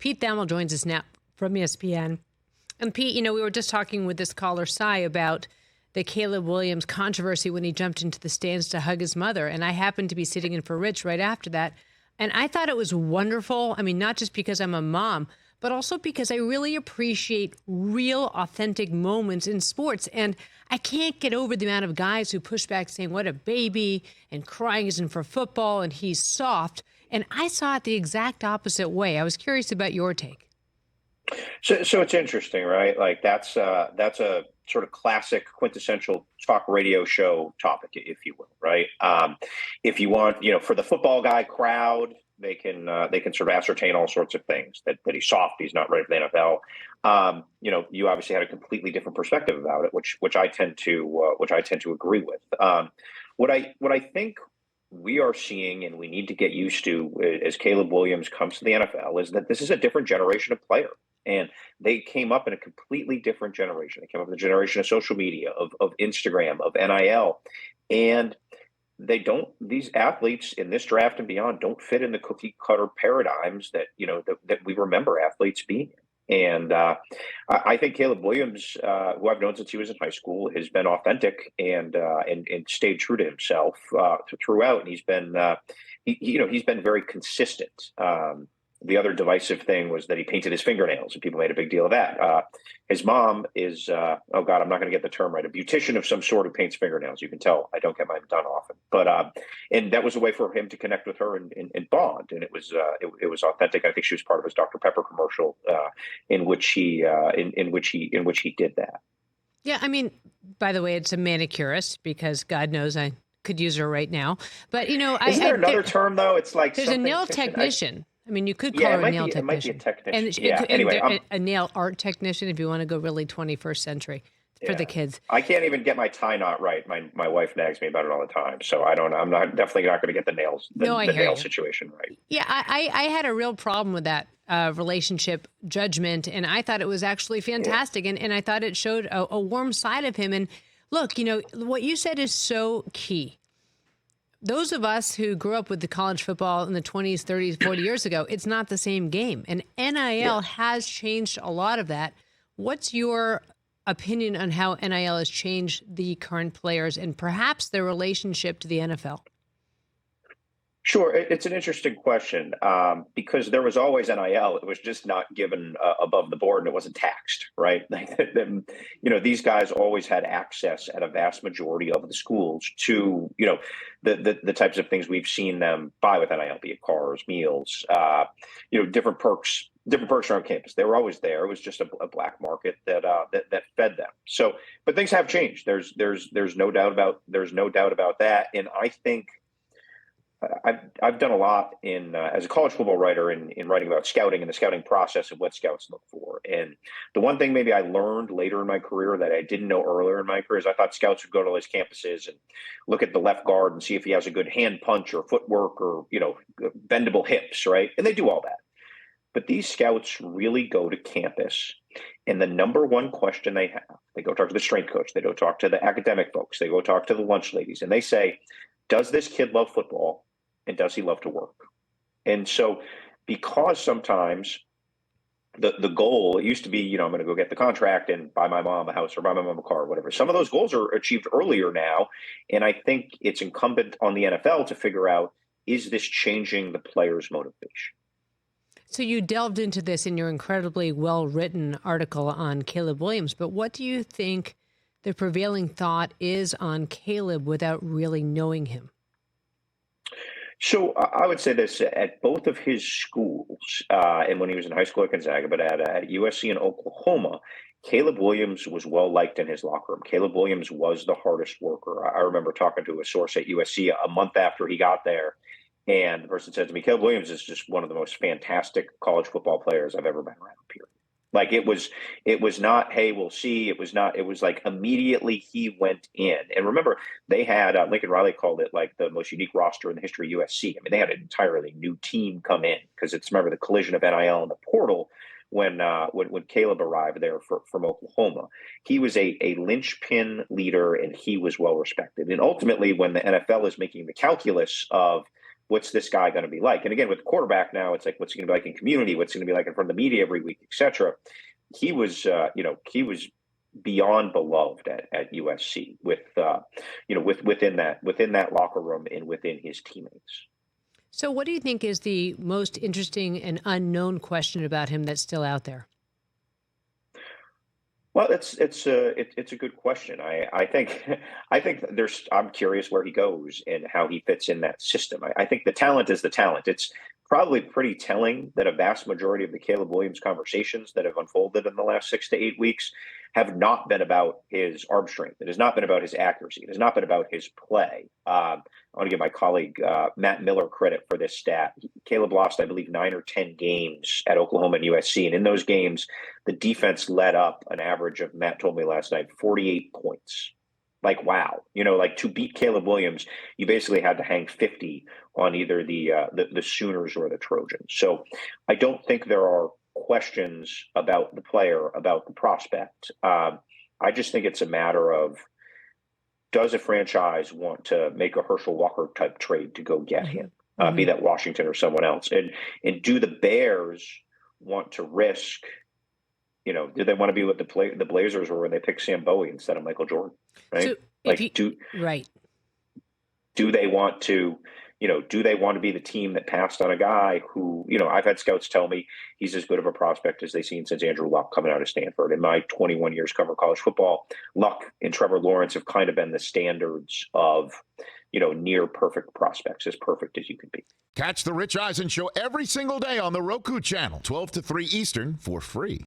Pete Thamel joins us now from ESPN. And Pete, we were just talking with this caller, Cy, about the Caleb Williams controversy when he jumped into the stands to hug his mother. And I happened to be sitting in for Rich right after that. And I thought it was wonderful. I mean, not just because I'm a mom, but also because I really appreciate real, authentic moments in sports. And I can't get over the amount of guys who push back saying, what a baby, and crying isn't for football, and he's soft. And I saw it the exact opposite way. I was curious about your take. So it's interesting, right? Like that's a sort of classic quintessential talk radio show topic, if you will, right? If you want, for the football guy crowd, they can sort of ascertain all sorts of things that he's soft, he's not ready for the NFL. You obviously had a completely different perspective about it, which I tend to agree with. What I think we are seeing, and we need to get used to as Caleb Williams comes to the NFL, is that this is a different generation of player. And they came up in a completely different generation. They came up in the generation of social media, of Instagram, of NIL. And these athletes in this draft and beyond don't fit in the cookie cutter paradigms that we remember athletes being in. And I think Caleb Williams, who I've known since he was in high school, has been authentic and stayed true to himself throughout. And he's been he's been very consistent. The other divisive thing was that he painted his fingernails, and people made a big deal of that. His mom is, I'm not going to get the term right, a beautician of some sort who paints fingernails. You can tell I don't get mine done often, but and that was a way for him to connect with her and bond, and it was authentic. I think she was part of his Dr. Pepper commercial, in which he did that. Yeah, I mean, by the way, it's a manicurist because God knows I could use her right now. But is there another term though? It's like there's a nail technician. I mean, you could call her a nail technician. It might be a technician. Anyway, a nail art technician if you want to go really 21st century for the kids. I can't even get my tie knot right. My wife nags me about it all the time. So I'm definitely not going to get the nail situation right. Yeah, I had a real problem with that relationship judgment, and I thought it was actually fantastic. Yeah. And I thought it showed a warm side of him. And look, what you said is so key. Those of us who grew up with the college football in the 20s, 30s, 40 years ago, it's not the same game. And NIL has changed a lot of that. What's your opinion on how NIL has changed the current players and perhaps their relationship to the NFL? Sure. It's an interesting question because there was always NIL. It was just not given above the board and it wasn't taxed, right? These guys always had access at a vast majority of the schools to, the types of things we've seen them buy with NIL, be it cars, meals, different perks around campus. They were always there. It was just a black market that fed them. So, but things have changed. There's no doubt about that. And I think, I've done a lot as a college football writer in writing about scouting and the scouting process and what scouts look for. And the one thing maybe I learned later in my career that I didn't know earlier in my career is I thought scouts would go to all these campuses and look at the left guard and see if he has a good hand punch or footwork or, bendable hips, right? And they do all that. But these scouts really go to campus. And the number one question they go talk to the strength coach. They go talk to the academic folks. They go talk to the lunch ladies. And they say, does this kid love football? And does he love to work? And so because sometimes the goal, it used to be, I'm going to go get the contract and buy my mom a house or buy my mom a car or whatever. Some of those goals are achieved earlier now. And I think it's incumbent on the NFL to figure out, is this changing the player's motivation? So you delved into this in your incredibly well-written article on Caleb Williams. But what do you think the prevailing thought is on Caleb without really knowing him? So I would say this at both of his schools, and when he was in high school at Gonzaga, but at USC and Oklahoma, Caleb Williams was well liked in his locker room. Caleb Williams was the hardest worker. I remember talking to a source at USC a month after he got there, and the person said to me, Caleb Williams is just one of the most fantastic college football players I've ever been around, period. Like it was not, hey, we'll see. It was like immediately he went in. And remember, they had, Lincoln Riley called it like the most unique roster in the history of USC. I mean, they had an entirely new team come in because remember the collision of NIL and the portal when Caleb arrived there from Oklahoma. He was a linchpin leader and he was well respected. And ultimately, when the NFL is making the calculus of what's this guy going to be like? And again, with the quarterback now, it's like, what's he going to be like in community? What's he going to be like in front of the media every week, et cetera? He was, he was beyond beloved at USC within that locker room and within his teammates. So what do you think is the most interesting and unknown question about him that's still out there? Well, it's a good question. I think I'm curious where he goes and how he fits in that system. I think the talent is the talent. It's probably pretty telling that a vast majority of the Caleb Williams conversations that have unfolded in the last 6 to 8 weeks have not been about his arm strength. It has not been about his accuracy. It has not been about his play. I want to give my colleague Matt Miller credit for this stat. Caleb lost, I believe, 9 or 10 games at Oklahoma and USC. And in those games, the defense led up an average of, Matt told me last night, 48 points. Like, wow. Like to beat Caleb Williams, you basically had to hang 50 on either the Sooners or the Trojans. So I don't think there are questions about the player, about the prospect. I just think it's a matter of, does a franchise want to make a Herschel Walker type trade to go get him, be that Washington or someone else? And do the Bears want to risk, do they want to be what the Blazers were when they picked Sam Bowie instead of Michael Jordan? Right? So Do they want to, do they want to be the team that passed on a guy who, I've had scouts tell me he's as good of a prospect as they've seen since Andrew Luck coming out of Stanford. In my 21 years covering college football, Luck and Trevor Lawrence have kind of been the standards of, near perfect prospects, as perfect as you could be. Catch the Rich Eisen Show every single day on the Roku channel, 12 to 3 Eastern, for free.